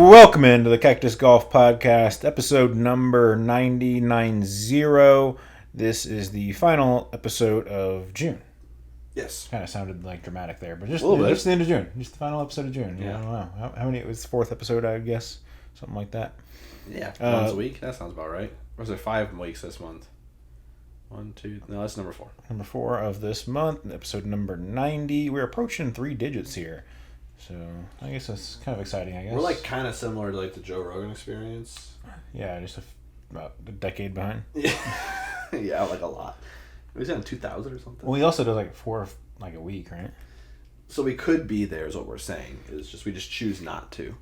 Welcome into the Cactus Golf Podcast, episode number 9090. This is the final episode of June. Yes. Kind of sounded like dramatic there, but just a little bit. Just the end of June. Just the final episode of June. Yeah. I don't know. How many? It was the fourth episode, I guess. Something like that. Yeah. Once a week? That sounds about right. Or is it 5 weeks this month? 1, 2... No, that's number 4. Number 4 of this month, episode number 90. We're approaching 3 digits here. So, I guess that's kind of exciting, I guess. We're like kind of similar to like the Joe Rogan experience. Yeah, just about a decade behind. Yeah, like a lot. Was it in 2000 or something? Well, we also do like 4 like a week, right? So we could be there is what we're saying. It's just we just choose not to.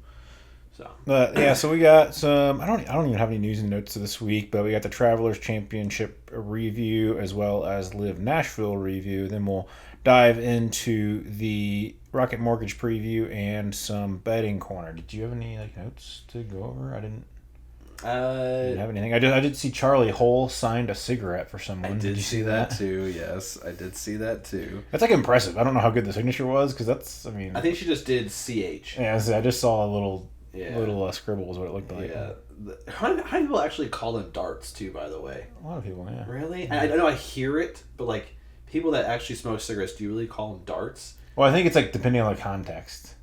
So yeah, so we got some. I don't even have any news and notes this week, but we got the Travelers Championship review as well as LIV Nashville review. Then we'll dive into the Rocket Mortgage preview and some betting corner. Did you have any like notes to go over? I didn't have anything. I did see Charlie Hull signed a cigarette for someone. I did you see that too. Yes, I did see that too. That's like impressive. I don't know how good the signature was because that's. I mean, I think she just did CH. Yeah, I just saw a little. Yeah. Little scribble is what it looked like. Yeah. How do people actually call them darts, too, by the way? A lot of people, yeah. Really? And I know I hear it, but, like, people that actually smoke cigarettes, do you really call them darts? Well, I think it's, like, depending on the context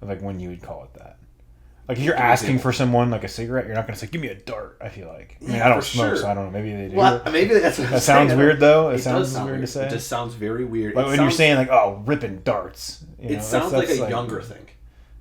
of, like, when you would call it that. Like, if you're asking for someone, like, a cigarette, you're not going to say, give me a dart, I feel like. I mean, I don't smoke, so I don't know. Maybe they do. Well, maybe that's what that sounds weird, though. It sounds weird to say. It just sounds very weird. Like, when you're saying, like, oh, ripping darts. It sounds like a younger thing.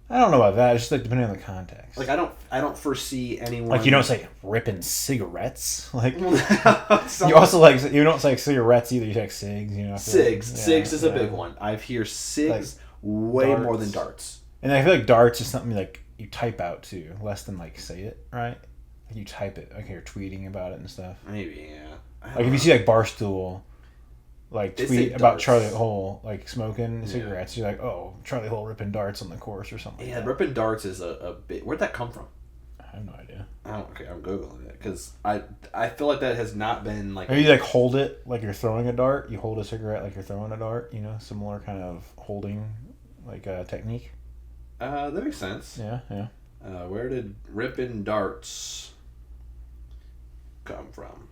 I don't know about that. It's just like depending on the context. Like I don't foresee anyone. Like you don't say ripping cigarettes. Like you also like you don't say cigarettes either. You say cigs. You know. Cigs is a big one. I hear cigs way darts. more than darts. And I feel like darts is something like you type out too, less than like say it, right? Like you type it. Like you're tweeting about it and stuff. Maybe yeah. Like if you see like Barstool. Like tweet about darts. Charlie Hull like smoking cigarettes, you're like, oh, Charlie Hull ripping darts on the course or something. Yeah, like that. ripping darts is a bit. Where'd that come from? I have no idea. Okay, I'm googling it because I feel like that has not been like. Maybe you like hold it like you're throwing a dart. You hold a cigarette like you're throwing a dart. You know, similar kind of holding like technique. That makes sense. Yeah. Where did ripping darts come from?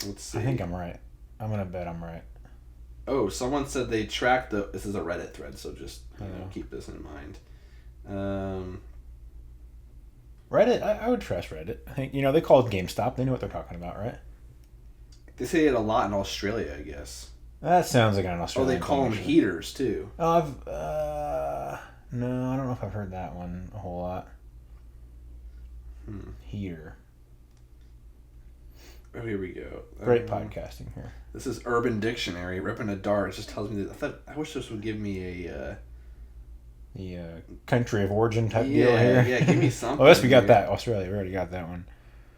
Let's see. I think I'm right. I'm gonna bet I'm right. Oh, someone said they tracked the... This is a Reddit thread, so just keep this in mind. Reddit? I would trust Reddit. I think, they call it GameStop. They know what they're talking about, right? They say it a lot in Australia, I guess. That sounds like an Australian they call them heaters, too. Oh, no, I don't know if I've heard that one a whole lot. Heater. Oh, here we go. Great podcasting here. This is Urban Dictionary. Ripping a dart. It just tells me that. I wish this would give me a... The country of origin type deal here. Yeah, give me something. Oh, yes, we got that. Australia, we already got that one.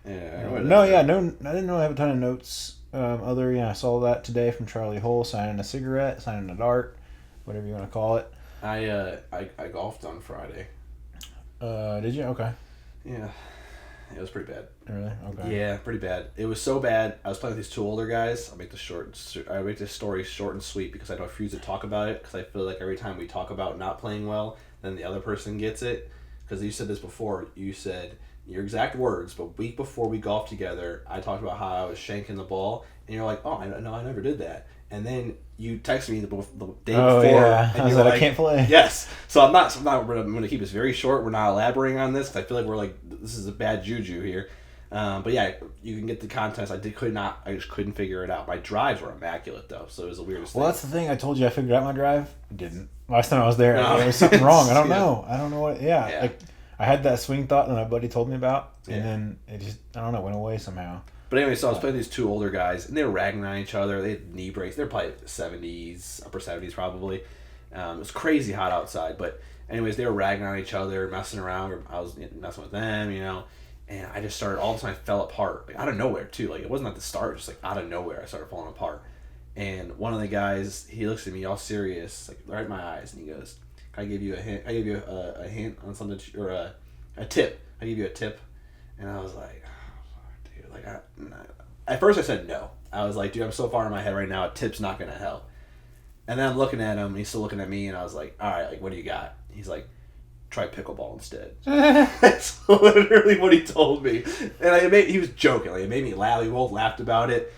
Yeah. I didn't know I have a ton of notes. I saw that today from Charlie Hull, signing a cigarette, signing a dart, whatever you want to call it. I golfed on Friday. Did you? Okay. Yeah. It was pretty bad. Really? Okay. Yeah, pretty bad. It was so bad. I was playing with these 2 older guys. I'll make this story short and sweet because I refuse to talk about it because I feel like every time we talk about not playing well, then the other person gets it. Because you said this before. You said your exact words, but week before we golfed together, I talked about how I was shanking the ball, and you're like, "Oh, I never did that." And then you texted me the day before, and you're like, "I can't play." Yes, so I'm not. I'm going to keep this very short. We're not elaborating on this because I feel like this is a bad juju here. But yeah, you can get the contest. I just couldn't figure it out. My drives were immaculate though, so it was the weirdest thing. Well, that's the thing. I told you I figured out my drive. I didn't. Last time I was there, there was something wrong. I don't know. I don't know what. Yeah. Like I had that swing thought that my buddy told me about, and then it just went away somehow. But anyway, so I was playing these 2 older guys, and they were ragging on each other. They had knee braces. They're probably 70s, upper 70s probably. It was crazy hot outside. But anyways, they were ragging on each other, messing around. I was messing with them, And I just started, all of a sudden I fell apart. Like, out of nowhere, too. Like, it wasn't at the start. Just, like, out of nowhere, I started falling apart. And one of the guys, he looks at me all serious, like, right in my eyes, and he goes, "Can I give you a hint? I give you a hint on something, or a tip. I give you a tip." And I was like... Like, at first I said no. I was like, dude, I'm so far in my head right now, a tip's not going to help. And then I'm looking at him, and he's still looking at me, and I was like, all right, like, what do you got? He's like, try pickleball instead. That's literally what he told me. And he was joking. Like, it made me laugh. We both laughed about it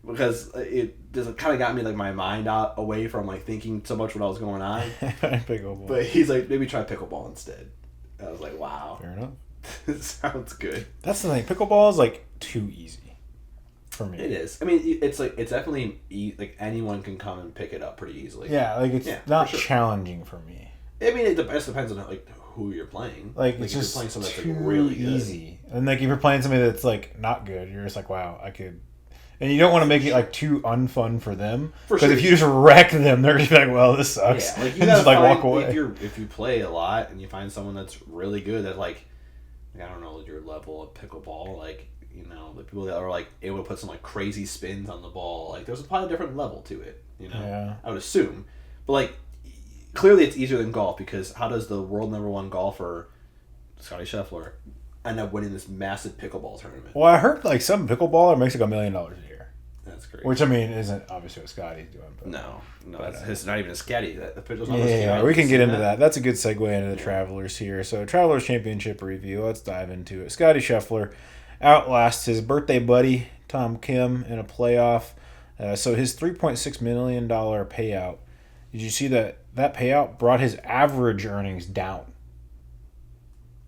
because it just kind of got me like my mind away from like thinking so much what was going on. Pickleball. But he's like, maybe try pickleball instead. I was like, wow. Fair enough. It sounds good. That's the thing. Pickleball is like too easy for me. It is. I mean, it's definitely like anyone can come and pick it up pretty easily. Yeah, like it's not challenging for me. I mean, it depends on like who you're playing. Like it's just playing something that's like really easy. And like if you're playing somebody that's like not good, you're just like, wow, I could. And you don't want to make it like too unfun for them. Because if you just wreck them, they're just like, well, this sucks. Yeah, like you and gotta just like walk away. If you play a lot and you find someone that's really good at like I don't know your level of pickleball, like the people that are like able to put some like crazy spins on the ball, like there's probably a different level to it. Yeah. I would assume, but like clearly it's easier than golf because how does the world #1 golfer Scottie Scheffler end up winning this massive pickleball tournament? Well, I heard like some pickleballer makes like $1 million a year. That's great. Which I mean isn't obviously what Scottie's doing. But, no, it's not even a Scottie. Yeah, we can get into that. That's a good segue into the Travelers here. So Travelers Championship review. Let's dive into it. Scottie Scheffler outlasts his birthday buddy Tom Kim in a playoff. So his $3.6 million payout. Did you see that payout brought his average earnings down?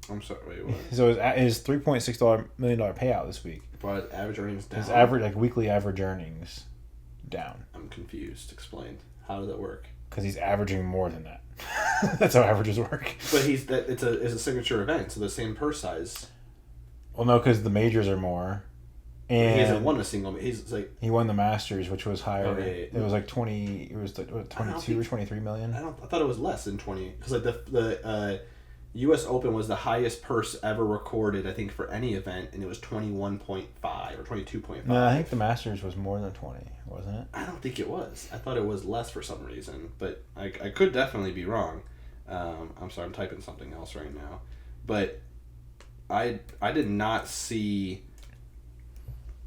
I'm sorry. Wait, what? So his $3.6 million payout this week brought average earnings down. His average, like weekly average earnings, down. I'm confused. Explain. How did that work? Because he's averaging more than that. That's how averages work. But it's a signature event, so the same purse size. Well, no, because the majors are more. And he hasn't won a single. He won the Masters, which was higher. Okay. It was like 20. It was like, what, 22 or 23 million. I thought it was less than 20 because like the U.S. Open was the highest purse ever recorded, I think, for any event, and it was 21.5 or 22.5. No, I think the Masters was more than 20, wasn't it? I don't think it was. I thought it was less for some reason, but I could definitely be wrong. I'm sorry, I'm typing something else right now, but I did not see.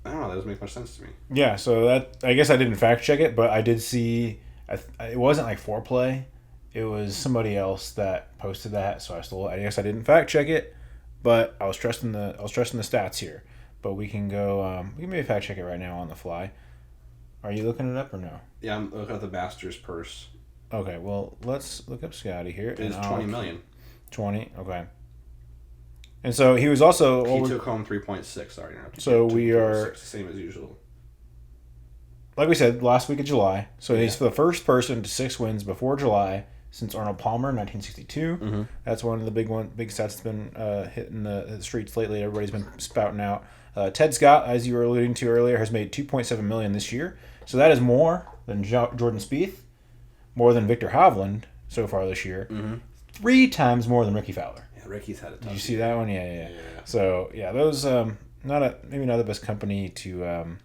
I don't know. That doesn't make much sense to me. Yeah, so I guess I didn't fact check it, but I did see. It wasn't like Foreplay. It was somebody else that posted that, so I guess I didn't fact check it, but I was trusting the stats here. But we can go. We can maybe fact check it right now on the fly. Are you looking it up or no? Yeah, I'm looking at the Masters purse. Okay, well let's look up Scottie here. It's 20 million. 20. Okay. And so he was also. He took home 3.6. Sorry, so we are same as usual. Like we said, last week of July. So he's the first person to 6 wins before July since Arnold Palmer in 1962. Mm-hmm. That's one of the big stats that's been hitting the streets lately. Everybody's been spouting out. Ted Scott, as you were alluding to earlier, has made $2.7 million this year. So that is more than Jordan Spieth, more than Victor Hovland so far this year, 3 times more than Ricky Fowler. Yeah, Ricky's had a tough Did you see that one? Yeah. So yeah, those maybe not the best company to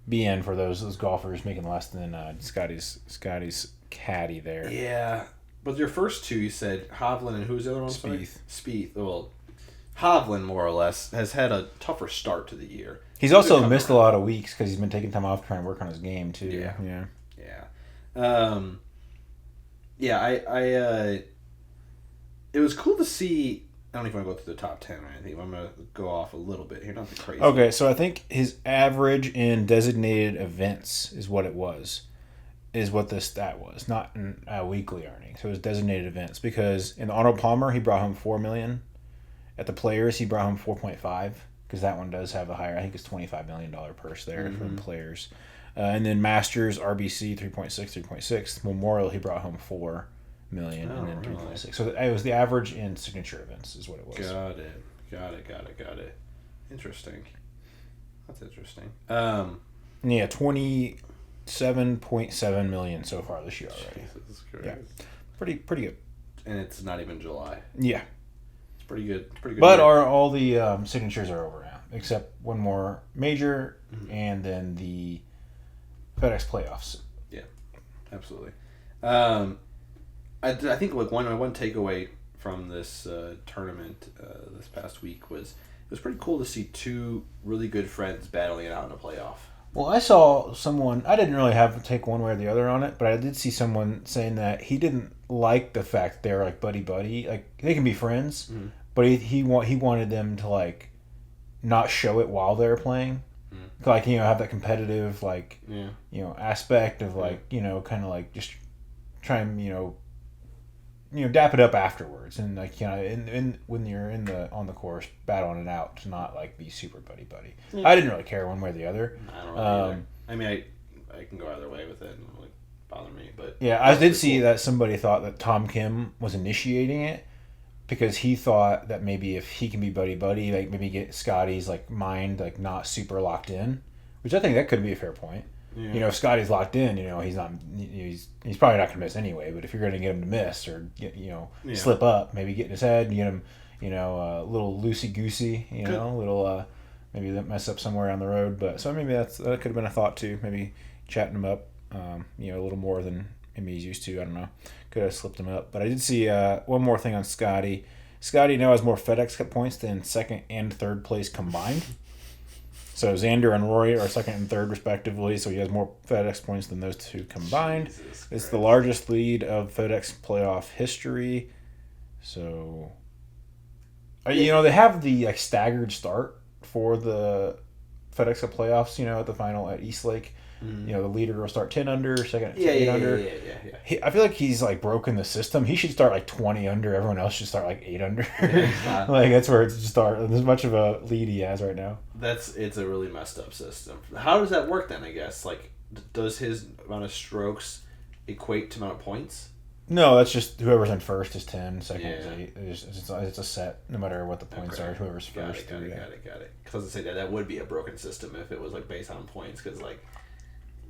be in for those golfers making less than Scottie's caddy there. Yeah, but your first two, you said Hovland and who's the other one? Spieth. Well, Hovland more or less has had a tougher start to the year. He's also missed a lot of weeks because he's been taking time off trying to work on his game too. Yeah. It was cool to see. I don't even want to go through the top 10 or anything. I'm going to go off a little bit here, nothing crazy. Okay, so I think his average in designated events is what the stat was, not in weekly earnings. So it was designated events because in the Arnold Palmer, he brought home $4 million. At the Players, he brought home 4.5 because that one does have a higher, I think it's $25 million purse there for the Players. And then Masters, RBC, 3.6. Memorial, he brought home $4 million and then 3.6. So it was the average in signature events is what it was. Got it. Interesting. That's interesting. Yeah, 27.7 million so far this year already. Jesus Christ. Yeah, pretty good. And it's not even July. Yeah, it's pretty good. But all the signatures are over now, except one more major, and then the FedEx playoffs. Yeah, absolutely. I think like one takeaway from this tournament this past week was it was pretty cool to see 2 really good friends battling it out in a playoff. Well, I saw someone. I didn't really have to take one way or the other on it, but I did see someone saying that he didn't like the fact that they're like buddy buddy. Like they can be friends, but he wanted them to like not show it while they're playing. Like have that competitive aspect of like kind of like just try and dap it up afterwards, and like in when you're on the course battling it out to not like be super buddy buddy. I didn't really care one way or the other. I don't really either. I mean, I can go either way with it. It doesn't really bother me, but yeah, I did see that somebody thought that Tom Kim was initiating it because he thought that maybe if he can be buddy buddy, like maybe get Scottie's like mind like not super locked in, which I think that could be a fair point. Yeah. If Scottie's locked in, he's not. He's probably not going to miss anyway. But if you're going to get him to miss or slip up, maybe get in his head, get him, a little loosey goosey, little maybe mess up somewhere on the road. But so maybe that could have been a thought too. Maybe chatting him up, a little more than maybe he's used to. I don't know. Could have slipped him up. But I did see one more thing on Scottie. Scottie now has more FedEx Cup points than second and third place combined. So Xander and Rory are second and third respectively, so he has more FedEx points than those two combined. It's the largest lead of FedEx playoff history. So, they have the like staggered start for the FedEx Cup playoffs. At the final at Eastlake. Mm-hmm. The leader will start 10 under, second at 8 under. Yeah. I feel like he's like broken the system. He should start like 20 under. Everyone else should start like 8 under. Like that's where it's start. There's much of a lead he has right now. It's a really messed up system. How does that work then? I guess like does his amount of strokes equate to amount of points? No, that's just whoever's in first is 10, second is 8. It's a set, no matter what the points are. Whoever's first. Got it. Because I was gonna say that would be a broken system if it was like based on points. Because like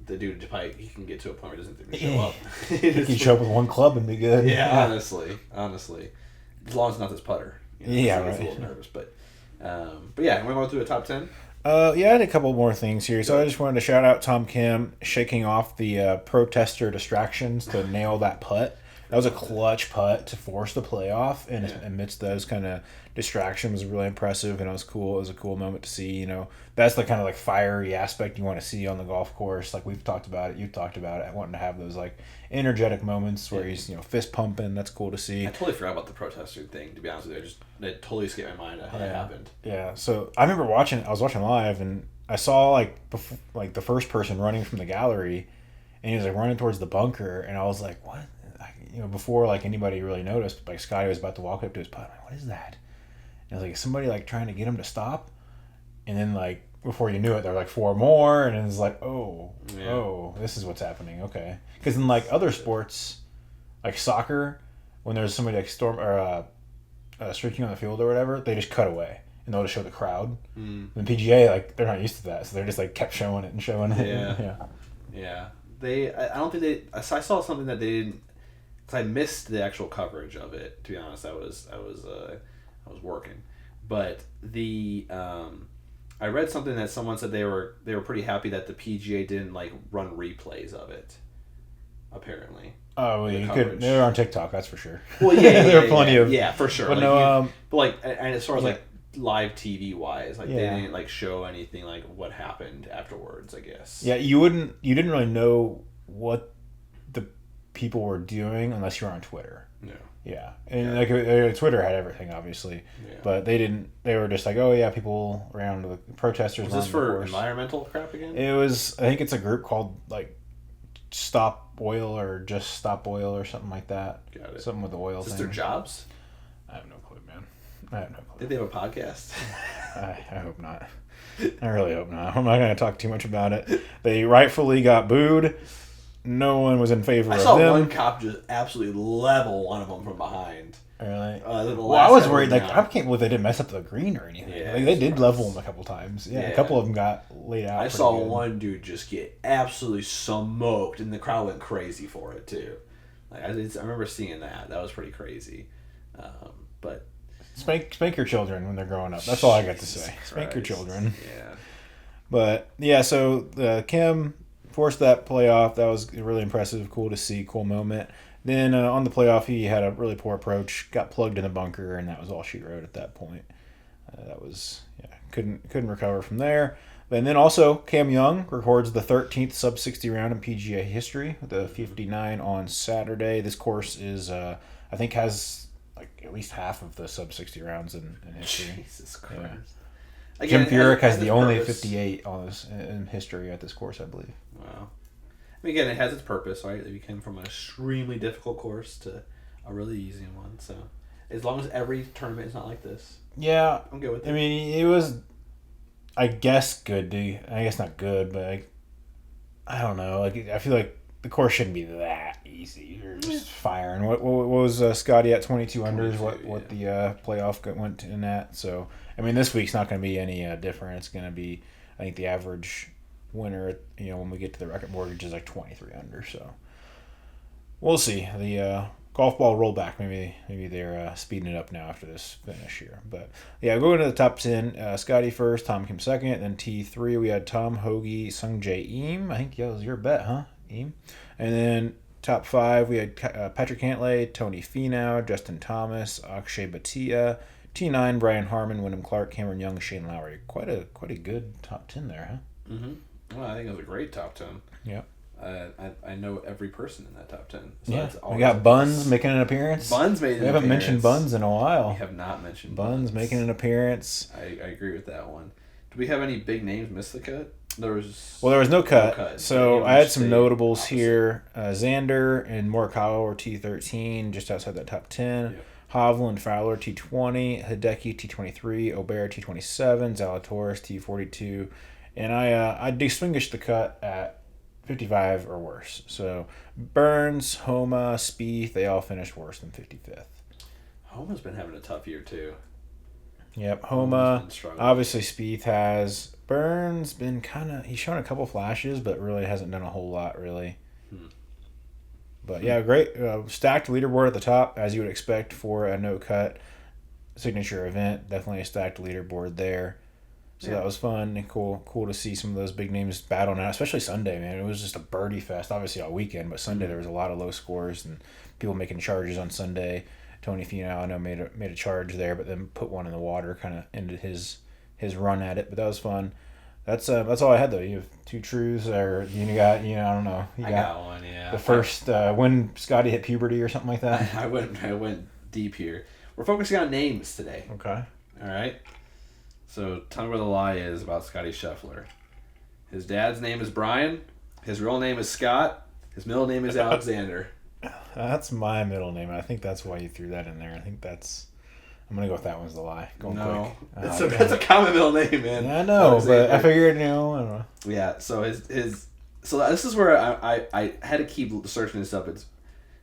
the dude he can get to a point where he doesn't think show up. He can show up with one club and be good. Yeah, honestly, as long as it's not this putter. Yeah, right. It's a little nervous, but yeah, we're going through a top 10. I had a couple more things here. So I just wanted to shout out Tom Kim shaking off the protester distractions to nail that putt. That was a clutch putt to force the playoff, and amidst those kind of distractions was really impressive, and it was cool. It was a cool moment to see. That's the kind of like fiery aspect you want to see on the golf course. Like we've talked about it, you've talked about it, wanting to have those like energetic moments where he's fist pumping. That's cool to see. I totally forgot about the protester thing. To be honest with you, it totally escaped my mind how that happened. Yeah. So I remember I was watching live, and I saw like the first person running from the gallery, and he was like running towards the bunker, and I was like, what? Before like anybody really noticed, like Scottie was about to walk up to his putt. I'm like, what is that? And I was like, is somebody like trying to get him to stop? And then like before you knew it, there were like 4 more, and it's like, oh, this is what's happening. Okay, because in like other sports, like soccer, when there's somebody like streaking on the field or whatever, they just cut away and they'll just show the crowd. And the PGA, like they're not used to that, so they're just like kept showing it and showing it. Yeah. I don't think I saw something that they didn't. I missed the actual coverage of it. To be honest, I was working, but I read something that someone said they were pretty happy that the PGA didn't like run replays of it. Apparently. Oh, well, you could. They were on TikTok, that's for sure. Well, yeah, there were plenty of. Yeah, for sure. But and as far as like live TV wise, like they didn't like show anything like what happened afterwards. I guess. Yeah, you didn't really know what the people were doing unless you were on Twitter. Yeah, and like Twitter had everything obviously, but they didn't. They were just like, oh yeah, people around the protesters. Was this for environmental crap again? It was. I think it's a group called like Stop Oil or Just Stop Oil or something like that. Got it. Something with the oil. Is this their jobs? I have no clue, man. I have no clue. Did they have a podcast? I hope not. I really hope not. I'm not going to talk too much about it. They rightfully got booed. No one was in favor of them. I saw one cop just absolutely level one of them from behind. Really? I was worried. Like, I can't believe they didn't mess up the green or anything. Yeah, like, they did level them a couple times. Yeah, a couple of them got laid out. I saw one dude just get absolutely smoked, and the crowd went crazy for it too. Like, I remember seeing that. That was pretty crazy. But spank your children when they're growing up. That's all I got to say. Spank your children. Yeah. But yeah, so Kim forced that playoff. That was really impressive. Cool to see. Cool moment. Then on the playoff, he had a really poor approach, got plugged in the bunker, and that was all she wrote at that point. That was couldn't recover from there. And then also Cam Young records the 13th sub 60 round in PGA history with a 59 on Saturday. This course is, I think, has like at least half of the sub 60 rounds in history. Jesus Christ. Yeah. Again, Jim Furyk has its the only purpose. 58 on this in history at this course, I believe. Wow. I mean, again, it has its purpose, right? It became from an extremely difficult course to a really easy one. So, as long as every tournament is not like this, Yeah, I'm good with it. I mean, it was, I guess, good. I guess not good, but I don't know. Like, I feel like the course shouldn't be that easy. You're just firing. What was Scottie at 22 under? Is what the playoff went in at. So, I mean, this week's not going to be any different. It's going to be, I think, the average winner, when we get to the record mortgage is like 23 under. So, we'll see. The golf ball rollback. Maybe they're speeding it up now after this finish here. But yeah, going to the top 10. Scottie first, Tom Kim second, then T3 we had Tom Hoagie, Sung Jae Im. I think that was your bet, huh, Im? And then top 5 we had Patrick Cantlay, Tony Finau, Justin Thomas, Akshay Bhatia, T9 Brian Harmon, Wyndham Clark, Cameron Young, Shane Lowry. Quite a good top 10 there, huh? Mm-hmm. Well, I think it was a great top 10. Yeah. I know every person in that top 10. So Yeah, it's we got Buns making an appearance. Buns made an We haven't mentioned Buns in a while. We have not mentioned Buns making an appearance. I agree with that one. Do we have any big names miss the cut? There was no cut. So I had some notables opposite. here. Xander and Morikawa were T13, just outside that top 10. Yep. Hovland, Fowler, T20. Hideki, T23. Obear, T27. Zalatoris, T42. And I distinguished the cut at 55 or worse. So Burns, Homa, Spieth, they all finished worse than 55th. Homa's been having a tough year too. Yep, Homa's Homa. been struggling. Obviously, Spieth has. Burns been he's shown a couple flashes, but really hasn't done a whole lot, really. But yeah, great. Stacked leaderboard at the top, as you would expect for a no-cut signature event. Definitely a stacked leaderboard there. So that was fun and cool to see some of those big names battle now, especially Sunday, man. It was just a birdie fest, obviously all weekend, but Sunday there was a lot of low scores and people making charges on Sunday. Tony Finau, I know, made a charge there, but then put one in the water, kind of ended his run at it. But that was fun. That's all I had though. You have 2 truths, or you got I don't know. I got one, yeah. The first when Scottie hit puberty or something like that. I went deep here. We're focusing on names today. Okay. All right. So tell me where the lie is about Scottie Scheffler. His dad's name is Brian. His real name is Scott. His middle name is Alexander. That's my middle name. I think that's why you threw that in there. I'm gonna go with that one's the lie. Going quick. That's a common middle name, man. Yeah, I know, Alexander. but I figured, I don't know. Yeah. So so this is where I had to keep searching this up. It's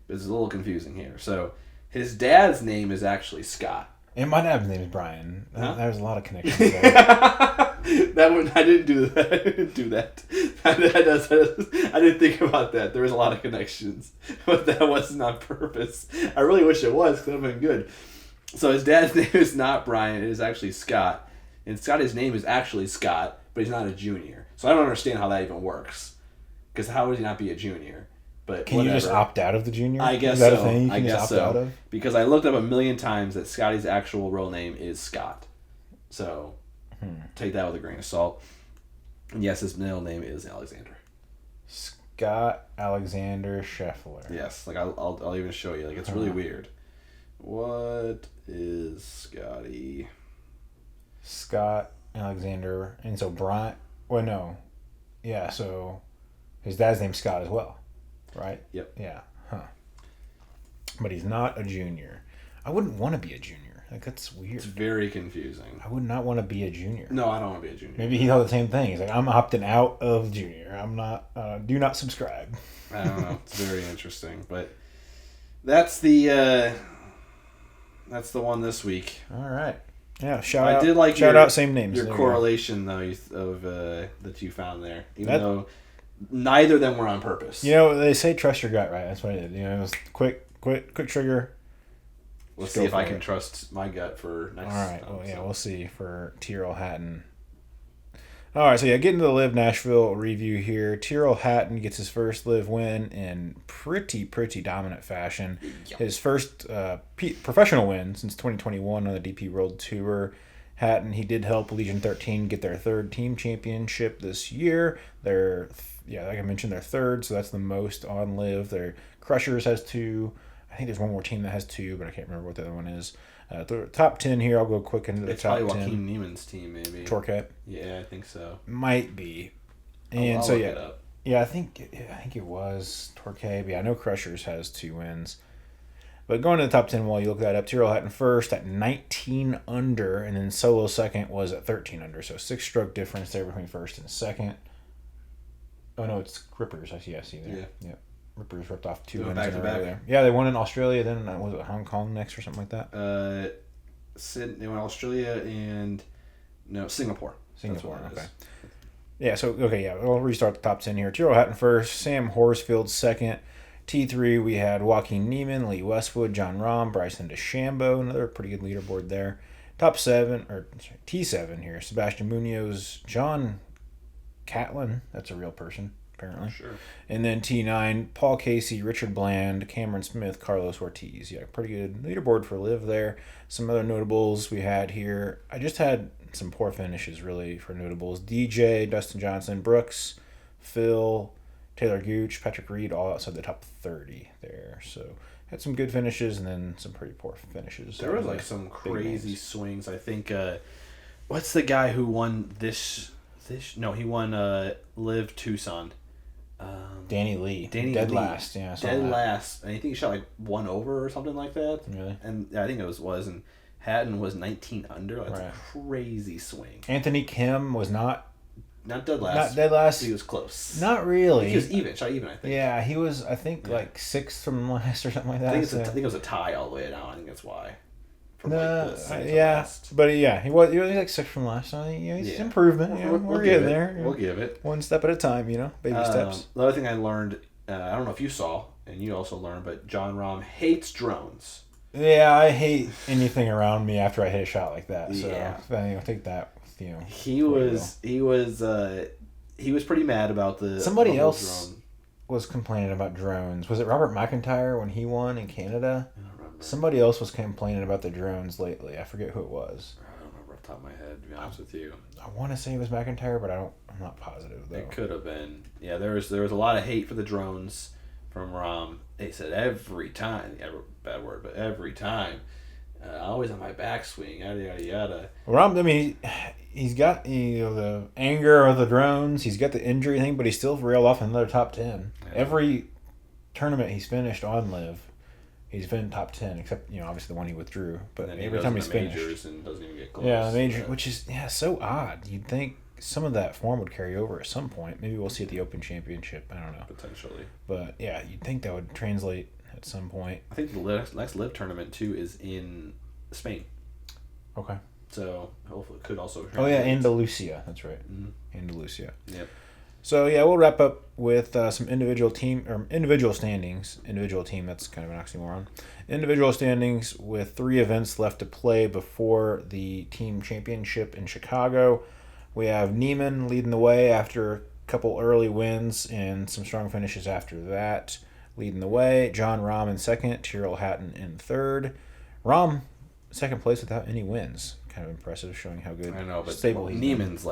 a little confusing here. So his dad's name is actually Scott. And my dad's name is Brian. Huh? There's a lot of connections there. I didn't do that. I didn't do that. I didn't think about that. There was a lot of connections, but that wasn't on purpose. I really wish it was, because that would have been good. So his dad's name is not Brian. It is actually Scott. And Scotty's name is actually Scott, but he's not a junior. So I don't understand how that even works. Because how would he not be a junior? But Can you just opt out of the junior? I guess is that so. a thing you I can guess just so. opt out of? Because I looked up a million times that Scotty's actual real name is Scott. So take that with a grain of salt. And yes, his middle name is Alexander. Scott Alexander Scheffler. Yes, like I'll even show you. Like, it's really weird. What is Scotty? Scott Alexander, and so Brian. Well, no, yeah. So his dad's name's Scott as well, right? Yep. Yeah. Huh. But he's not a junior. I wouldn't want to be a junior. Like, that's weird. It's very confusing. I would not want to be a junior. No, I don't want to be a junior. Maybe he thought the same thing. He's like, I'm opting out of junior. I'm not. Do not subscribe. I don't know. It's very interesting, but that's the one this week. All right. Yeah. Shout did like shout out. Same names. Your There you correlation though of that you found there, even though neither of them were on purpose. go. They say trust your gut, right? That's what I did. It was quick trigger. Let's see if I can trust my gut for next. All right. time, Well, yeah, so. we'll see for Tyrrell Hatton. All right, so getting to the LIV Nashville review here. Tyrrell Hatton gets his first LIV win in pretty dominant fashion. Yep. His first professional win since 2021 on the DP World Tour. Hatton, he did help Legion 13 get their third team championship this year. Like I mentioned, they're third, so that's the most on LIV. Their Crushers has 2. I think there's one more team that has 2, but I can't remember what the other one is. The top 10 here, I'll go quick into the top 10. It's probably Joaquin Neiman's team, maybe. Torquay? Yeah, I think so. Might be. And I'll look it up. Yeah, I think it was Torquay. But yeah, I know Crushers has 2 wins. But going to the top 10, while you look that up, Tyrrell Hatton first at 19 under, and then Solo second was at 13 under. So 6-stroke difference there between first and second. Oh, no, it's Rippers. I see there. Yeah. Rippers ripped off 2 wins in a row there. Yeah, they won in Australia, then was it Hong Kong next or something like that? They went Australia and Singapore. Okay. Yeah, we'll restart the top 10 here. Tyrrell Hatton first, Sam Horsfield second. T3, we had Joaquin Neiman, Lee Westwood, John Rahm, Bryson DeChambeau, another pretty good leaderboard there. T7 here, Sebastian Munoz, John Catlin, that's a real person, apparently. Sure. And then T9, Paul Casey, Richard Bland, Cameron Smith, Carlos Ortiz. Yeah, pretty good leaderboard for LIV there. Some other notables we had here. I just had some poor finishes, really, for notables. DJ, Dustin Johnson, Brooks, Phil, Taylor Gooch, Patrick Reed, all outside the top 30 there. So had some good finishes and then some pretty poor finishes. There was some crazy swings. I think what's the guy who won this? No, he won LIV Tucson. Danny Lee. Dead last. Yeah, last. And I think he shot 1 over or something like that. Really? And I think it was and Hatton was 19 under. That's a crazy swing. Anthony Kim was not dead last. Not dead last. He was close. Not really. He was even. Shot even, I think. Yeah, he was, I think, 6th from last or something like that. I think it was a tie all the way down. I think that's why. He was 6th from last. So he's improvement. We're getting there. We'll give it. One step at a time, baby steps. The other thing I learned, I don't know if you saw, and you also learned, but John Rahm hates drones. Yeah, I hate anything around me after I hit a shot like that. So I take that with you. He was pretty mad about the somebody else drone. Was complaining about drones. Was it Robert McIntyre when he won in Canada? I don't remember. Somebody else was complaining about the drones lately. I forget who it was. I don't remember off the top of my head, to be honest with you. I want to say it was McIntyre, but I'm not positive though. It could have been. Yeah, there was a lot of hate for the drones from Rahm. They said every time, bad word, but every time, always on my backswing, yada yada yada. Rahm, he's got the anger of the drones. He's got the injury thing, but he's still reeled off another top 10. Yeah. Every tournament he's finished on LIV, he's been top 10, except obviously the one he withdrew. But every time he's finished, majors and doesn't even get close. Yeah, the major, which is so odd. You'd think some of that form would carry over at some point. Maybe we'll see at the Open Championship. I don't know. Potentially. But yeah, you'd think that would translate at some point. I think the next LIV tournament too is in Spain. Okay. So hopefully it could also. Oh yeah, Andalusia. That's right. Mm-hmm. Andalusia. Yep. So yeah, we'll wrap up with some individual standings. Individual team. That's kind of an oxymoron. Individual standings with 3 events left to play before the team championship in Chicago. We have Neiman leading the way after a couple early wins and some strong finishes after that. Leading the way, John Rahm in second, Tyrrell Hatton in third. Rahm second place without any wins. Kind of impressive, showing how good. I know, but stable Neiman's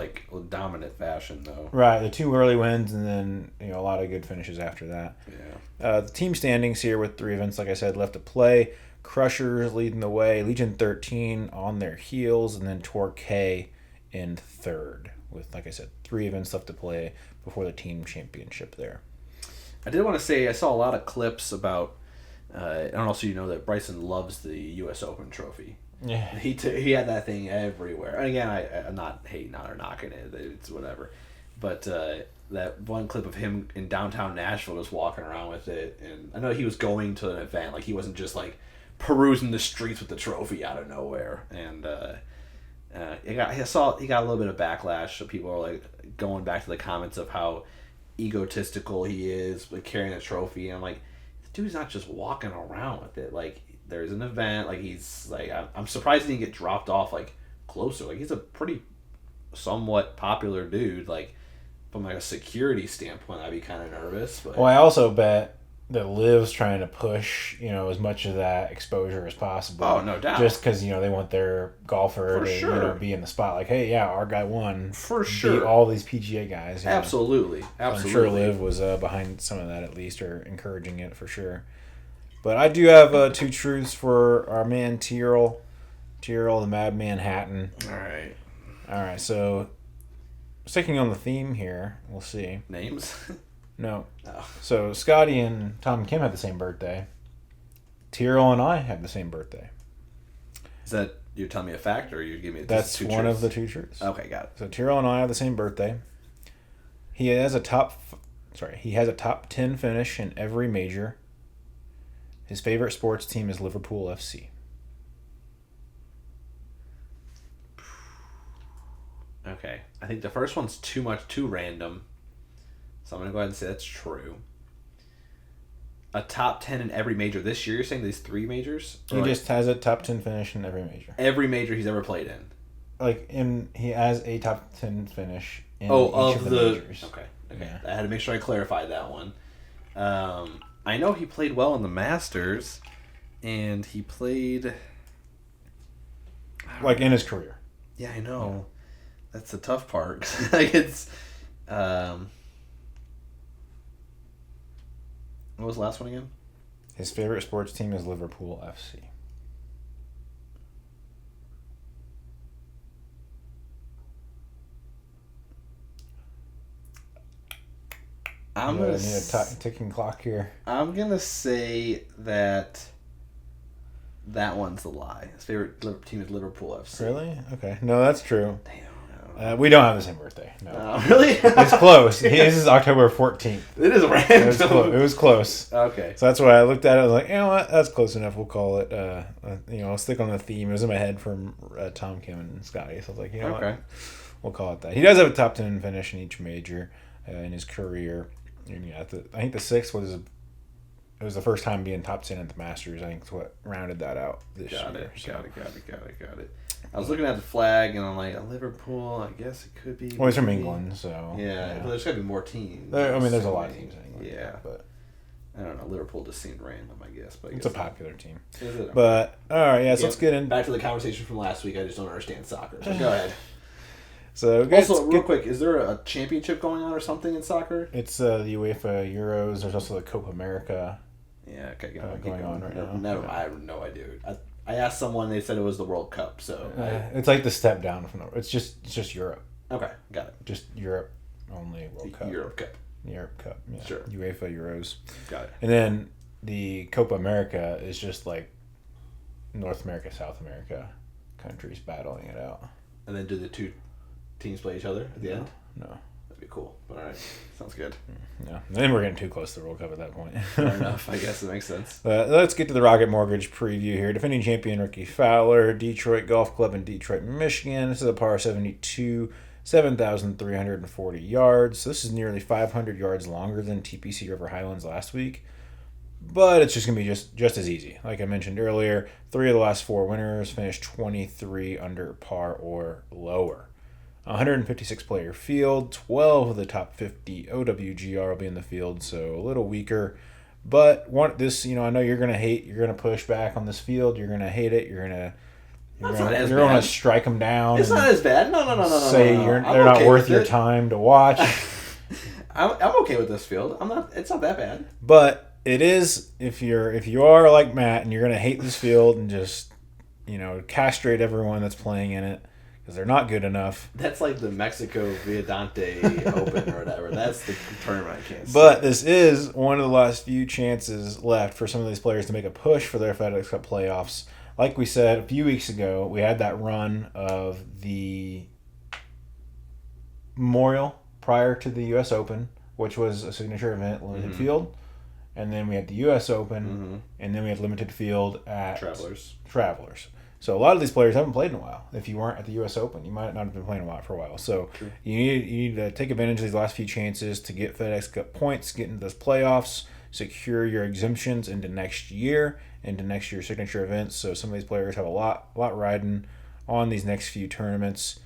dominant fashion though. Right, the 2 early wins and then a lot of good finishes after that. Yeah. The team standings here with 3 events, like I said, left to play. Crushers leading the way, Legion 13 on their heels, and then Torquay in third with, like I said, 3 events left to play before the team championship there. I did want to say I saw a lot of clips about. I don't know, so you know that Bryson loves the U.S. Open trophy. Yeah, he had that thing everywhere. And again, I'm not hating on or knocking it. It's whatever. But that one clip of him in downtown Nashville just walking around with it, and I know he was going to an event. He wasn't just perusing the streets with the trophy out of nowhere. And he got a little bit of backlash. So people are going back to the comments of how egotistical he is with carrying a trophy. And I'm like, the dude's not just walking around with it. There's an event. I'm surprised he didn't get dropped off closer. He's a pretty somewhat popular dude. From a security standpoint, I'd be kind of nervous. But well, I also bet that LIV's trying to push, as much of that exposure as possible. Oh, no doubt. Just because, they want their golfer For to, sure. be in the spot. Like, hey, yeah, our guy won. For sure. Beat all these PGA guys. Absolutely. I'm sure LIV was behind some of that at least, or encouraging it for sure. But I do have two truths for our man Tyrrell, the Madman Hatton. All right, so sticking on the theme here, we'll see. Names? No. Oh. So Scottie and Tom Kim had the same birthday. Tyrrell and I had the same birthday. Is that you're telling me a fact, or you give me? That's two one truths? of the two truths. Okay, got it. So Tyrrell and I have the same birthday. He has a top 10 finish in every major. His favorite sports team is Liverpool FC. Okay, I think the first one's too random, so I'm gonna go ahead and say that's true. A top 10 in every major this year. You're saying these 3 majors? He just has a top 10 finish in every major. Every major he's ever played in. He has a top 10 finish in each of the the majors. Okay. Yeah. I had to make sure I clarified that one. I know he played well in the Masters, and he played Like in his career. Yeah, I know. That's the tough part. Like it's what was the last one again? His favorite sports team is Liverpool FC. I'm gonna gonna need a ticking clock here. I'm gonna say that one's a lie. His favorite team is Liverpool FC. Really? Okay. No, that's true. Damn. We don't have the same birthday. No. Really? It's close. His is October 14th. It is random. It was close. Okay. So that's why I looked at it. I was like, you know what? That's close enough. We'll call it. I'll stick on the theme. It was in my head from Tom Kim and Scottie. So I was like, what? We'll call it that. He does have a top 10 finish in each major in his career. And yeah, I think the 6th was the first time being top 10 at the Masters. I think it's what rounded that out this year. Got it. I was looking at the flag and I'm like, Liverpool, I guess it could be. Well, he's from England, so. Yeah, but there's got to be more teams. There's a lot of teams in England. Yeah. But I don't know. Liverpool just seemed random, I guess. But it's a popular team. Is it? But, all right, so let's get in. Back to the conversation from last week. I just don't understand soccer. So go ahead. So also, real quick, is there a championship going on or something in soccer? It's the UEFA Euros. There's also the Copa America. Yeah, okay, going on right now. Never, I have no idea. I asked someone, they said it was the World Cup. So it's like the step down from it's just Europe. Okay, got it. Just Europe only World Cup. Europe Cup. Yeah. Sure. UEFA Euros. Got it. And then the Copa America is just like North America, South America countries battling it out. And then do the two teams play each other at the end? No. That'd be cool. But all right. Sounds good. No. Then we're getting too close to the World Cup at that point. Fair enough. I guess it makes sense. Let's get to the Rocket Mortgage preview here. Defending champion Ricky Fowler, Detroit Golf Club in Detroit, Michigan. This is a par 72, 7,340 yards. So this is nearly 500 yards longer than TPC River Highlands last week. But it's just going to be just as easy. Like I mentioned earlier, 3 of the last 4 winners finished 23 under par or lower. 156 player field, 12 of the top 50 OWGR will be in the field, so a little weaker. But I know you're gonna hate, you're gonna push back on this field, you're gonna hate it, you're gonna strike them down. It's not as bad. No. Say they're not worth your time to watch. I'm okay with this field. It's not that bad. But it is if you are like Matt and you're gonna hate this field and just castrate everyone that's playing in it. Because they're not good enough. That's like the Mexico Viadante Open or whatever. That's the tournament I can't see. But this is one of the last few chances left for some of these players to make a push for their FedEx Cup playoffs. Like we said a few weeks ago, we had that run of the Memorial prior to the U.S. Open, which was a signature event, limited field. And then we had the U.S. Open, and then we had limited field at Travelers. So a lot of these players haven't played in a while. If you weren't at the U.S. Open, you might not have been playing for a while. So you need to take advantage of these last few chances to get FedEx Cup points, get into those playoffs, secure your exemptions into next year's signature events. So some of these players have a lot riding on these next few tournaments.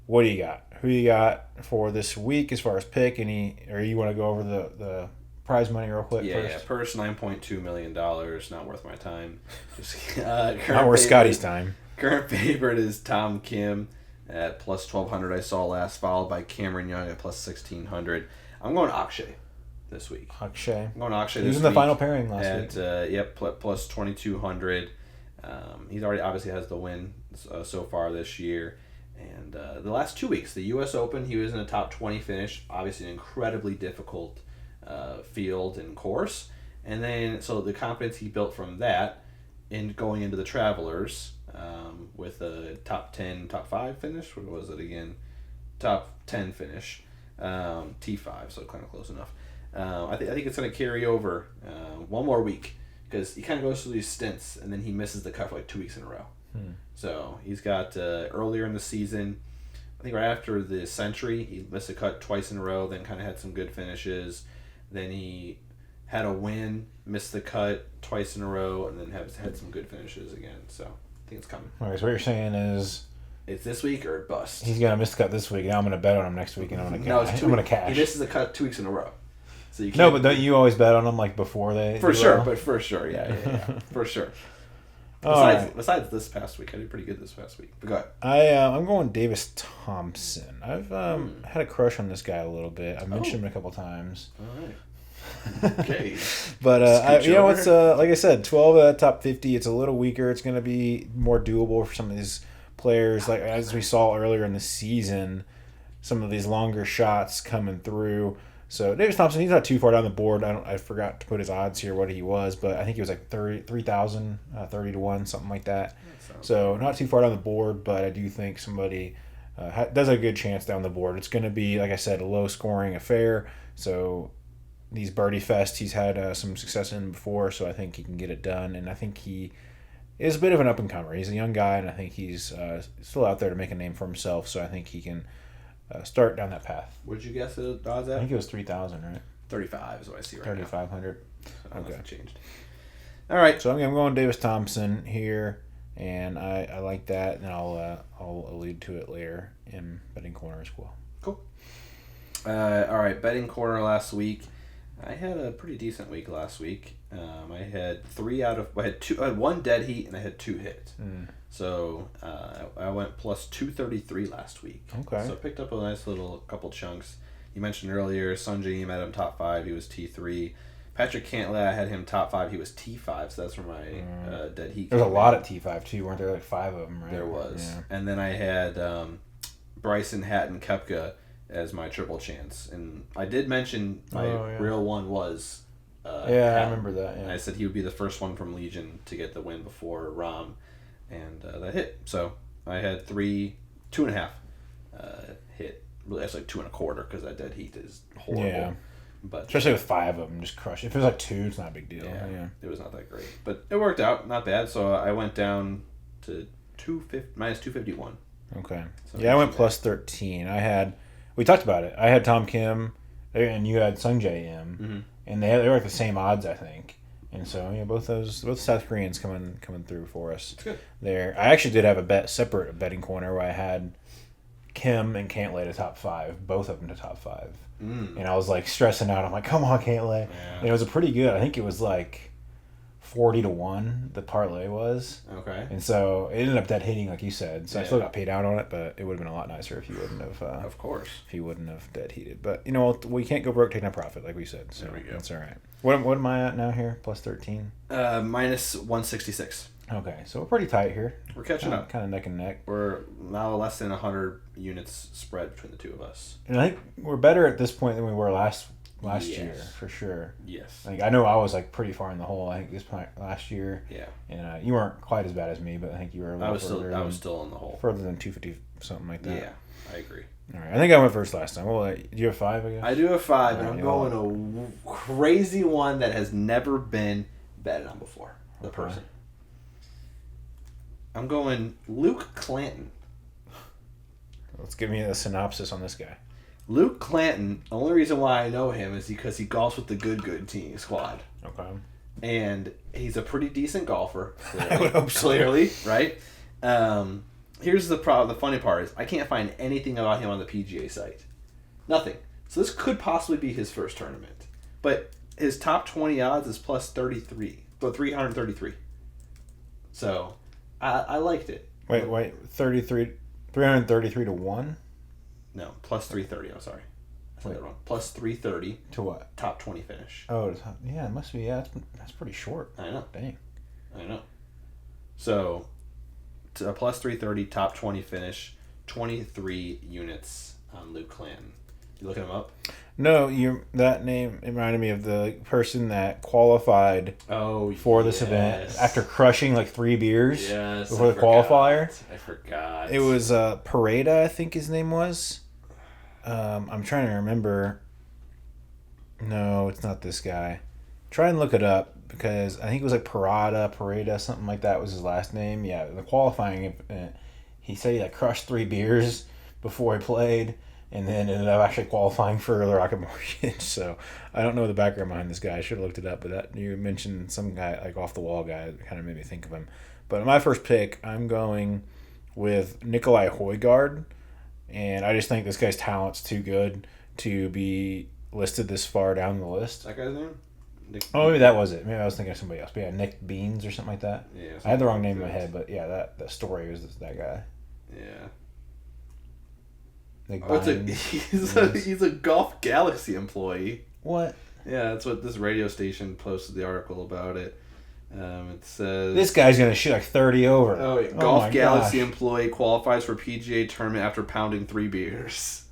What do you got? Who you got for this week as far as pick? Or you want to go over the prize money real quick Yeah, first? purse $9.2 million. Not worth my time. Just Not worth Scotty's time. Current favorite is Tom Kim at plus 1,200. I saw last, followed by Cameron Young at plus 1,600. I'm going Akshay this week. Akshay. I'm going Akshay He was this in the week final pairing last week. plus 2,200. He's already obviously has the win so far this year. And the last 2 weeks, the U.S. Open, he was in a top 20 finish. Obviously, an incredibly difficult field and course. And then, so the confidence he built from that in going into the Travelers with a top 5 finish. What was it again? Top 10 finish. T5, so kind of close enough. I think it's going to carry over one more week because he kind of goes through these stints and then he misses the cut for like 2 weeks in a row. So he's got earlier in the season, I think right after the Century, he missed a cut twice in a row, then kind of had some good finishes. Then he had a win, missed the cut twice in a row, and then had some good finishes again. So I think it's coming. Okay, so what you're saying is it's this week or bust. he's gonna miss the cut this week. Now I'm gonna bet on him next week, and I'm gonna cash. I'm gonna cash. He misses the cut 2 weeks in a row. So you can't, no, but don't you always bet on them like before they? For sure, yeah, for sure. Besides this past week, I did pretty good this past week. But go ahead. I'm going Davis Thompson. I've had a crush on this guy a little bit. I've mentioned him a couple times. All right. Okay. But it's like I said, 12 out of top 50. It's a little weaker. It's going to be more doable for some of these players. Like as we saw earlier in the season, some of these longer shots coming through. So Davis Thompson, he's not too far down the board. I forgot to put his odds here, what he was, but I think he was like 3,000, 30 to 1, something like that. So not too far down the board, but I do think somebody does a good chance down the board. It's going to be, like I said, a low-scoring affair. So these birdie fest, he's had some success in before, so I think he can get it done. And I think he is a bit of an up-and-comer. He's a young guy, and I think he's still out there to make a name for himself. So I think he can start down that path. What did you guess the odds at? I think it was 3,000, right? 35 is what I see right 3,500. now. Okay. Changed. All right. So I'm going Davis Thompson here, and I like that, and I'll allude to it later in betting corner as well. Cool. All right, betting corner last week. I had a pretty decent week last week. I had I had one dead heat and I had 2 hits. So I went plus 233 last week. Okay. So I picked up a nice little couple chunks. You mentioned earlier, Sungjae Im had him top 5. He was T3. Patrick Cantlay, I had him top 5. He was T5. So that's where my dead heat. There's a lot at T5 too, weren't there? Like 5 of them, right? There was. Yeah. And then I had Bryson, Hatton, Koepka as my triple chance, and I did mention my real one was. I remember that. Yeah. I said he would be the first one from Legion to get the win before Rahm, and that hit. So I had 2.5 hit. Really, that's like 2.25 because that dead heat is horrible. Yeah. But especially with 5 of them, just crush it. If it was like 2, it's not a big deal. Yeah, it was not that great, but it worked out, not bad. So I went down to minus 251. Okay. So I went plus 13. We talked about it. I had Tom Kim, and you had Sungjae Im, and they were like the same odds, I think. And so both South Koreans coming through for us. That's good. There, I actually did have a separate betting corner where I had Kim and Cantlay to top 5, both of them to top 5, and I was like stressing out. I'm like, come on, Cantlay. Yeah. And it was a pretty good. I think it was like 40 to 1. The parlay was. Okay. And so it ended up dead hitting, like you said. So I still got paid out on it, but it would have been a lot nicer if you wouldn't have. Of course. If you wouldn't have dead heated, but we can't go broke taking a profit, like we said. So there we go. That's all right. What am I at now here? Plus 13. Minus 166. Okay, so we're pretty tight here. We're catching up. Kind of neck and neck. We're now less than 100 units spread between the two of us. And I think we're better at this point than we were last year, for sure. Yes. Like I know I was like pretty far in the hole. I think this point last year. Yeah. And you weren't quite as bad as me, but I think you were. I was still in the hole. Further than 250, something like that. Yeah, I agree. All right, I think I went first last time. Well, do you have 5? I guess. I do have 5, and I'm going a crazy one that has never been betted on before. The person. I'm going Luke Clanton. Let's give me a synopsis on this guy. Luke Clanton, the only reason why I know him is because he golfs with the Good team squad. Okay. And he's a pretty decent golfer. Clearly, I would hope so. Clearly, right? Here's the problem. The funny part is I can't find anything about him on the PGA site. Nothing. So this could possibly be his first tournament. But His top 20 odds is plus 33. So 333. So, I liked it. Wait, 333 to 1? No, plus 330. I'm sorry. I said that wrong. Plus 330. To what? Top 20 finish. Oh, yeah, it must be. Yeah, that's pretty short. I know. Dang. I know. So, to a plus 330, top 20 finish, 23 units on Luke Clanton. You looking him up? No, that name reminded me of the person that qualified for this event after crushing like 3 beers before the qualifier. I forgot. It was Pareda, I think his name was. I'm trying to remember. No, it's not this guy. Try and look it up because I think it was like Pareda, something like that was his last name. Yeah, the qualifying event, he said he like crushed 3 beers before he played. And then ended up actually qualifying for the Rocket Mortgage. So I don't know the background behind this guy. I should have looked it up. But that you mentioned some guy, like off the wall guy, that kind of made me think of him. But my first pick, I'm going with Nikolai Højgaard. And I just think this guy's talent's too good to be listed this far down the list. That guy's name? Maybe that was it. Maybe I was thinking of somebody else. But yeah, Nick Beans or something like that. Yeah, I had the wrong name in my head. But yeah, that story was that guy. Yeah. He's a Golf Galaxy employee. What? Yeah, that's what this radio station posted the article about it. It says this guy's gonna shoot like 30 over. Oh, yeah. Golf Galaxy employee qualifies for PGA tournament after pounding 3 beers.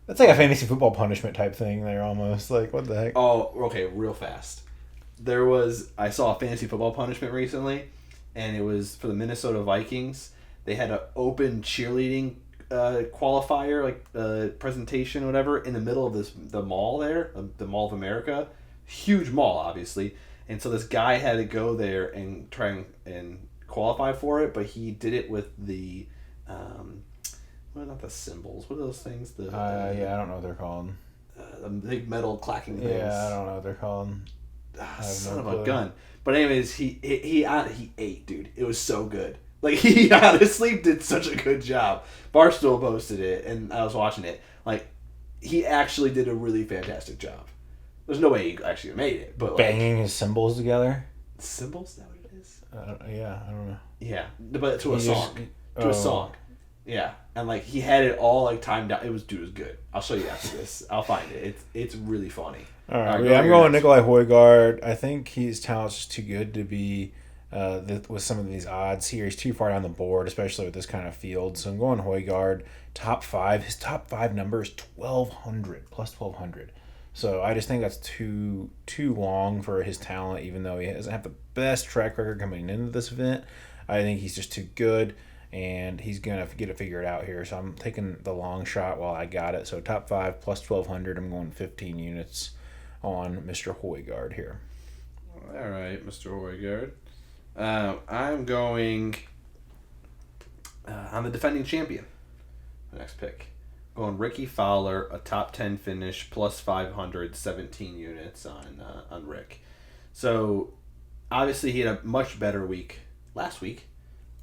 That's like a fantasy football punishment type thing. There almost like what the heck? Oh, okay, real fast. I saw a fantasy football punishment recently, and it was for the Minnesota Vikings. They had an open cheerleading qualifier, like presentation or whatever, in the middle of the mall there, the Mall of America, huge mall obviously, and so this guy had to go there and try and qualify for it, but he did it with the well, not the symbols, what are those things, I don't know what they're called, the big metal clacking things. I don't know what they're called. Son of a gun. But anyways, he ate, dude. It was so good. Like, he honestly did such a good job. Barstool posted it, and I was watching it. Like, he actually did a really fantastic job. There's no way he actually made it, but banging his cymbals together. Cymbals? Is that what it is? I don't know. Yeah, but to a song. Yeah, and like he had it all like timed out. It was good. I'll show you after this. I'll find it. It's really funny. All right, I'm going Nikolai Højgaard. I think his talent's just too good to be. With some of these odds here, he's too far down the board, especially with this kind of field. So I'm going Højgaard, top 5. His top 5 number is 1,200, plus 1,200. So I just think that's too long for his talent, even though he doesn't have the best track record coming into this event. I think he's just too good, and he's going to get it figured out here. So I'm taking the long shot while I got it. So top 5, plus 1,200. I'm going 15 units on Mr. Højgaard here. All right, Mr. Højgaard. I'm going I'm the defending champion. The next pick. Going Ricky Fowler, a top 10 finish, plus 500, 17 units on Rick. So, obviously he had a much better week last week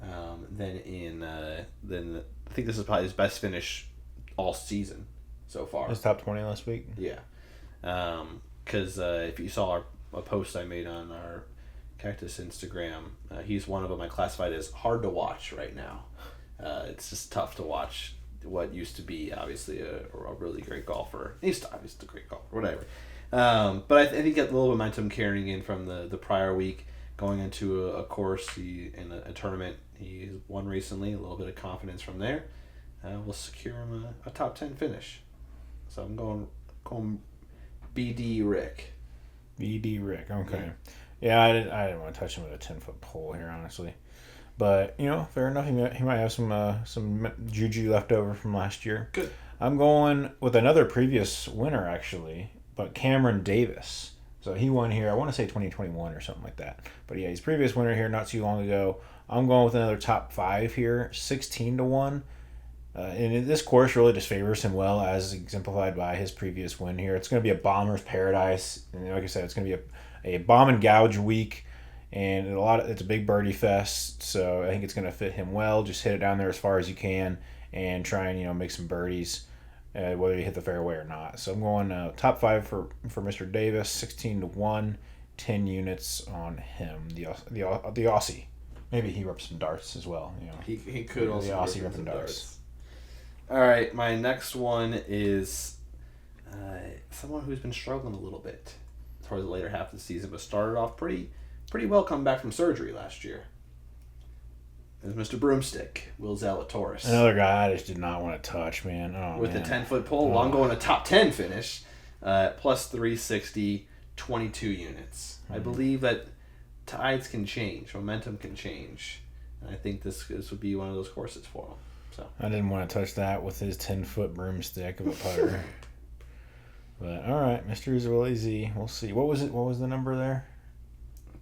than I think this is probably his best finish all season so far. His top 20 last week? Yeah. Because if you saw a post I made on our Cactus Instagram, he's one of them I classified as hard to watch right now. It's just tough to watch what used to be obviously a really great golfer. He's obviously a great golfer, whatever. But I think he got a little momentum carrying in from the prior week, going into a course in a tournament he won recently. A little bit of confidence from there will secure him a top 10 finish. So I'm going BD Rick. BD Rick, okay. Yeah, I didn't want to touch him with a 10-foot pole here, honestly. But, fair enough. He might have some juju left over from last year. Good. I'm going with another previous winner, actually, but Cameron Davis. So he won here, I want to say 2021 or something like that. But yeah, he's previous winner here not too long ago. I'm going with another top 5 here, 16 to 1. And this course really just favors him well, as exemplified by his previous win here. It's going to be a bomber's paradise. And like I said, it's going to be a bomb and gouge week. And it's a big birdie fest, so I think it's going to fit him well. Just hit it down there as far as you can and try and make some birdies. whether you hit the fairway or not. So I'm going top 5 for Mr. Davis, 16-1, 10 units on him. The Aussie. Maybe he reps some darts as well. He could also the Aussie rep some repping darts. All right, my next one is someone who's been struggling a little bit towards the later half of the season, but started off pretty well coming back from surgery last year. Is Mr. Broomstick, Will Zalatoris. Another guy I just did not want to touch, man. With the 10-foot pole, well, I'm going a top 10 finish, plus 360, 22 units. I believe that tides can change, momentum can change, and I think this would be one of those courses for him. So I didn't want to touch that with his 10-foot broomstick of a putter. But all right, Mr. Willie Z. We'll see. What was it? What was the number there?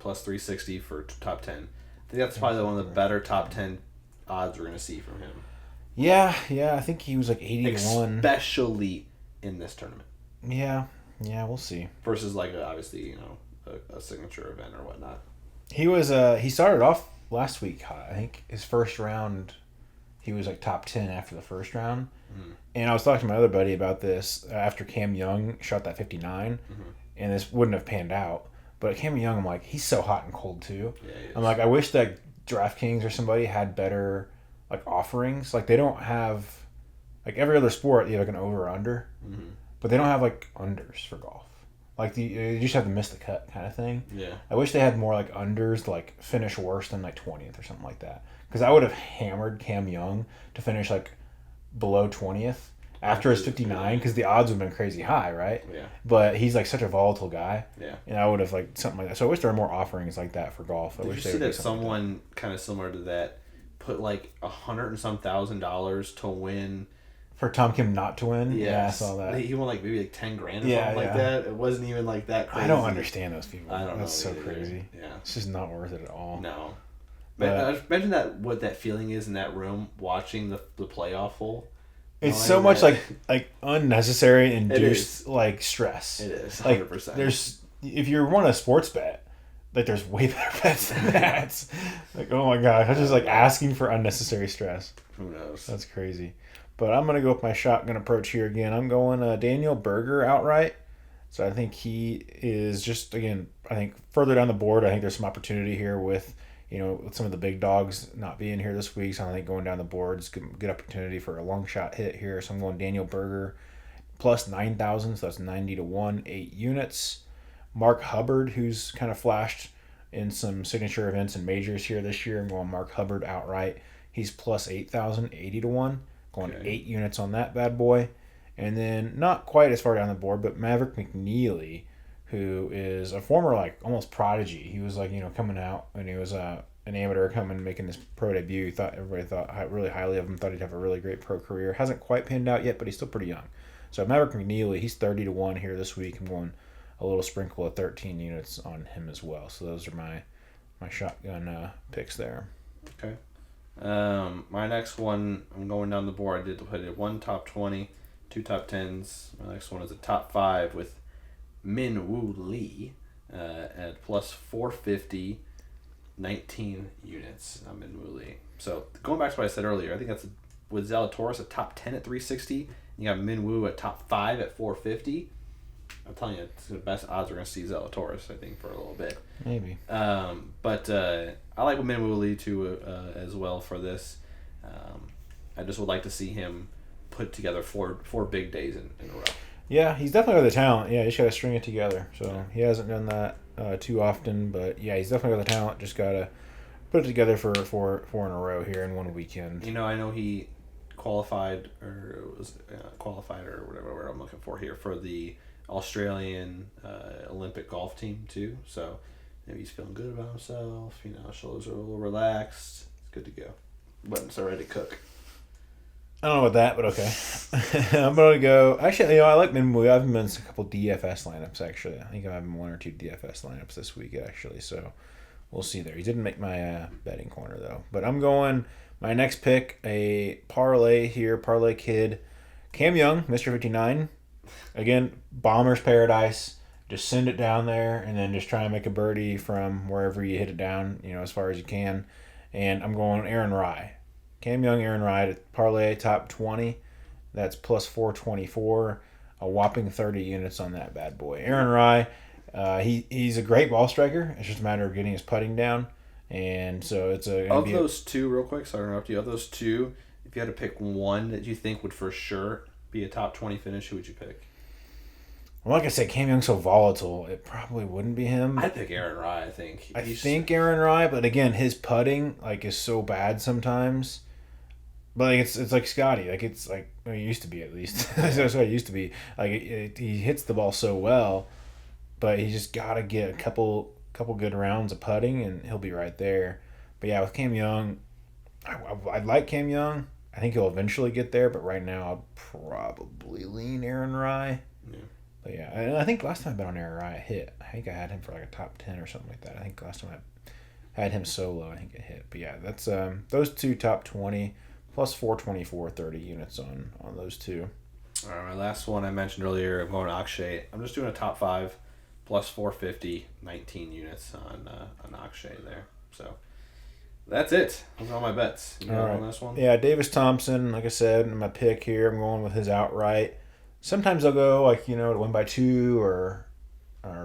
Plus 360 for top 10. I think that's probably one of the better top 10 odds we're going to see from him. Yeah. I think he was like 80-1. Especially in this tournament. Yeah, we'll see. Versus like obviously, a signature event or whatnot. He started off last week hot. I think his first round, he was like top 10 after the first round. Mm-hmm. And I was talking to my other buddy about this after Cam Young shot that 59, and this wouldn't have panned out. But Cam Young, I'm like, he's so hot and cold too. Yeah, I'm like, I wish that DraftKings or somebody had better like offerings. Like they don't have, like every other sport, you have like an over or under, but they don't have like unders for golf. Like you just have to miss the cut kind of thing. Yeah. I wish they had more like unders to like finish worse than like 20th or something like that. Because I would have hammered Cam Young to finish like below 20th after his 59 because the odds would have been crazy high, right? Yeah. But he's like such a volatile guy. Yeah. And I would have like something like that. So I wish there were more offerings like that for golf. Did you see that someone kind of similar to that put like $100 and some $1,000 to win? For Tom Kim not to win? Yes. Yeah, I saw that. He won like maybe like 10 grand or something like that. It wasn't even like that crazy. I don't understand those people. I don't know. That's so crazy. Yeah. It's just not worth it at all. No. But imagine that what that feeling is in that room watching the playoff hole. It's so much like unnecessary induced like stress. It is 100%. Like, if you want a sports bet, like there's way better bets than that. Like oh my gosh, I'm just like asking for unnecessary stress. Who knows? That's crazy. But I'm gonna go with my shotgun approach here again. I'm going Daniel Berger outright. So I think he is just again. I think further down the board. I think there's some opportunity here with with some of the big dogs not being here this week. So I think going down the board is good opportunity for a long shot hit here. So I'm going Daniel Berger plus 9,000. So that's 90-1, 8 units. Mark Hubbard, who's kind of flashed in some signature events and majors here this year. I'm going Mark Hubbard outright. He's plus 8,000, 80-1. Going 8 units on that bad boy. And then not quite as far down the board, but Maverick McNeely, who is a former like almost prodigy. He was like coming out when he was an amateur making his pro debut. Everybody thought really highly of him. Thought he'd have a really great pro career. Hasn't quite panned out yet, but he's still pretty young. So Maverick McNeely, he's 30-1 here this week. I'm going a little sprinkle of 13 units on him as well. So those are my shotgun picks there. Okay. My next one, I'm going down the board. I did one top 20, 2 top 10s. My next one is a top 5 with Min Woo Lee at plus 450, 19 units. Min Woo Lee. So going back to what I said earlier, I think that's with Zalatoris a top 10 at 360. You got Min Woo at top 5 at 450. I'm telling you, it's the best odds we're going to see Zalatoris, I think, for a little bit. Maybe. But I like Min Woo Lee too as well for this. I just would like to see him put together four big days in a row. Yeah, he's definitely got the talent. Yeah, he's got to string it together. So he hasn't done that too often, but yeah, he's definitely got the talent. Just got to put it together for four in a row here in one weekend. I know he qualified or whatever word I'm looking for here for the Australian Olympic golf team too. So maybe he's feeling good about himself. Shoulders are a little relaxed. It's good to go. Buttons are ready to cook. I don't know about that, but okay. I'm going to go... Actually, I like Min Woo. I've been in a couple DFS lineups, actually. I think I'm having 1 or 2 DFS lineups this week, actually. So we'll see there. He didn't make my betting corner, though. But I'm going... My next pick, a parlay here. Parlay kid. Cam Young, Mr. 59. Again, bomber's paradise. Just send it down there and then just try and make a birdie from wherever you hit it down, as far as you can. And I'm going Aaron Rye. Cam Young, Aaron Rye, parlay top 20. That's plus 424. A whopping 30 units on that bad boy. Aaron Rai, he's a great ball striker. It's just a matter of getting his putting down. And so it's a... Of those two, real quick, sorry to interrupt you. Of those two, if you had to pick one that you think would for sure be a top 20 finish, who would you pick? Well, like I said, Cam Young's so volatile, it probably wouldn't be him. I'd pick Aaron Rai, I think. I think Aaron Rai, but again, his putting is so bad sometimes. But it's like Scottie, it's like it used to be at least. That's what it used to be. He hits the ball so well, but he just gotta get a couple good rounds of putting, and he'll be right there. But yeah, with Cam Young, I'd like Cam Young. I think he'll eventually get there, but right now I'll probably lean Aaron Rai. Yeah. But yeah, and I think last time I bet on Aaron Rai, it hit. I think I had him for a top 10 or something like that. I think last time I had him solo, I think it hit. But yeah, that's those two top 20. Plus 424, 30 units on those two. All right, my last one I mentioned earlier, I'm going to Akshay. I'm just doing a top 5, plus 450, 19 units on Akshay there. So that's it. Those are all my bets. You got one last one? Yeah, Davis Thompson, like I said, in my pick here, I'm going with his outright. Sometimes I'll go to win by 2 or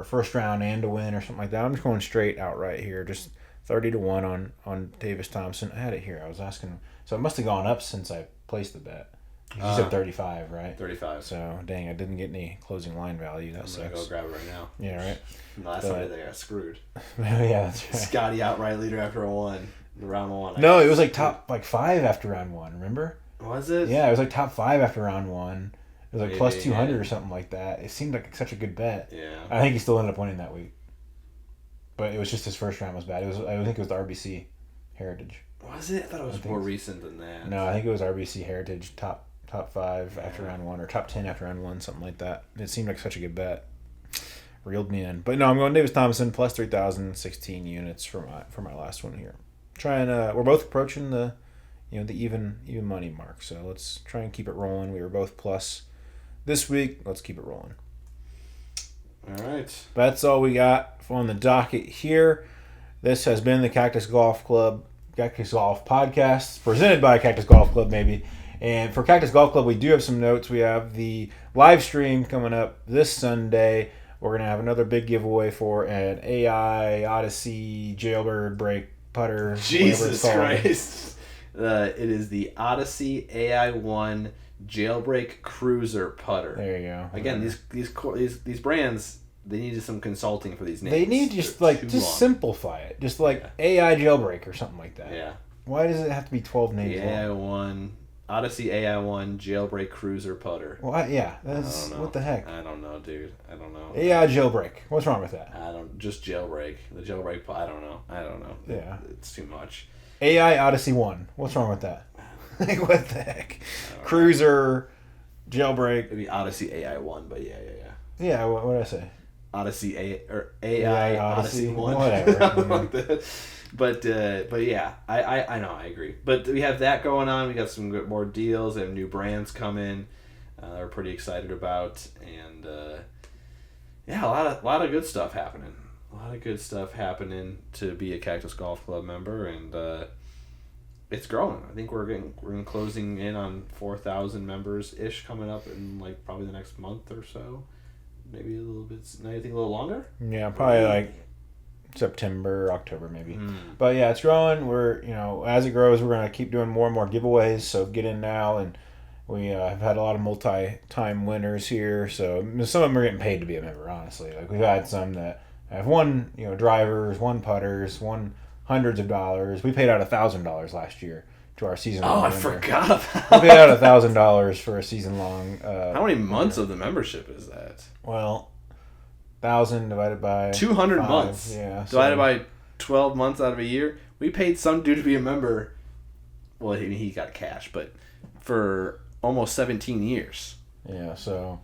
first round and to win or something like that. I'm just going straight outright here, just 30-1 on Davis Thompson. I had it here. I was asking. So it must have gone up since I placed the bet. You said 35, right? 35. So, dang, I didn't get any closing line value. That I'm sucks. going to go grab it right now. Yeah, right? Last time they got screwed. Yeah, that's right. Scottie outright leader after round 1. No, it was top 5 after round 1, remember? Was it? Yeah, it was top 5 after round 1. It was plus 200 or something like that. It seemed like such a good bet. Yeah. I think he still ended up winning that week. But it was just his first round was bad. I think it was the RBC Heritage. Was it? I thought it was more recent than that. No, I think it was RBC Heritage top 5 after round 1 or top 10 after round 1, something like that. It seemed like such a good bet. Reeled me in. But no, I'm going Davis Thompson plus 3,016 units for my last one here. We're both approaching the even money mark. So let's try and keep it rolling. We were both plus this week. Let's keep it rolling. All right. That's all we got on the docket here. This has been the Cactus Golf Podcast, presented by Cactus Golf Club, maybe. And for Cactus Golf Club, we do have some notes. We have the live stream coming up this Sunday. We're going to have another big giveaway for an AI Odyssey Jailbird Break putter. Jesus Christ. It is the Odyssey AI1 Jailbreak Cruiser putter. There you go. Again, these brands, they needed some consulting for these names. They need just simplify it. Just AI Jailbreak or something like that. Yeah. Why does it have to be 12 names long? Odyssey AI1 Jailbreak Cruiser putter. Well, yeah. What the heck? I don't know, dude. I don't know. AI Jailbreak. What's wrong with that? Just Jailbreak. The Jailbreak, I don't know. Yeah. It's too much. AI Odyssey 1. What's wrong with that? What the heck? Cruiser, Jailbreak. Maybe Odyssey AI1, but yeah. Yeah, what did I say? Odyssey AI Odyssey 1. Whatever. But yeah, I know, I agree. But we have that going on. We got some more deals and new brands coming. We're pretty excited about, and yeah, a lot of good stuff happening. A lot of good stuff happening to be a Cactus Golf Club member, and it's growing. I think we're closing in on 4,000 members ish coming up in probably the next month or so. Maybe a little bit. Anything a little longer? Yeah, probably September, October maybe. But yeah, it's growing. We're as it grows, we're gonna keep doing more and more giveaways. So get in now, and we have had a lot of multi-time winners here. So some of them are getting paid to be a member. Honestly, we've had some that have won drivers, won putters, won hundreds of dollars. We paid out $1,000 last year to our season. Oh, I forgot about. We paid out $1,000 for a season long. How many months of the membership is that? Well, 1,000 divided by 200 5, months. Yeah, divided by 12 months out of a year. We paid some dude to be a member. Well, he got cash, but for almost 17 years. Yeah, so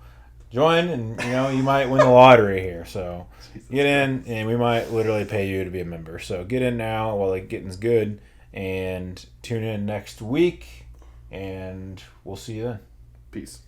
join, and you might win the lottery here. So get in, and we might literally pay you to be a member. So get in now while getting's good, and tune in next week, and we'll see you then. Peace.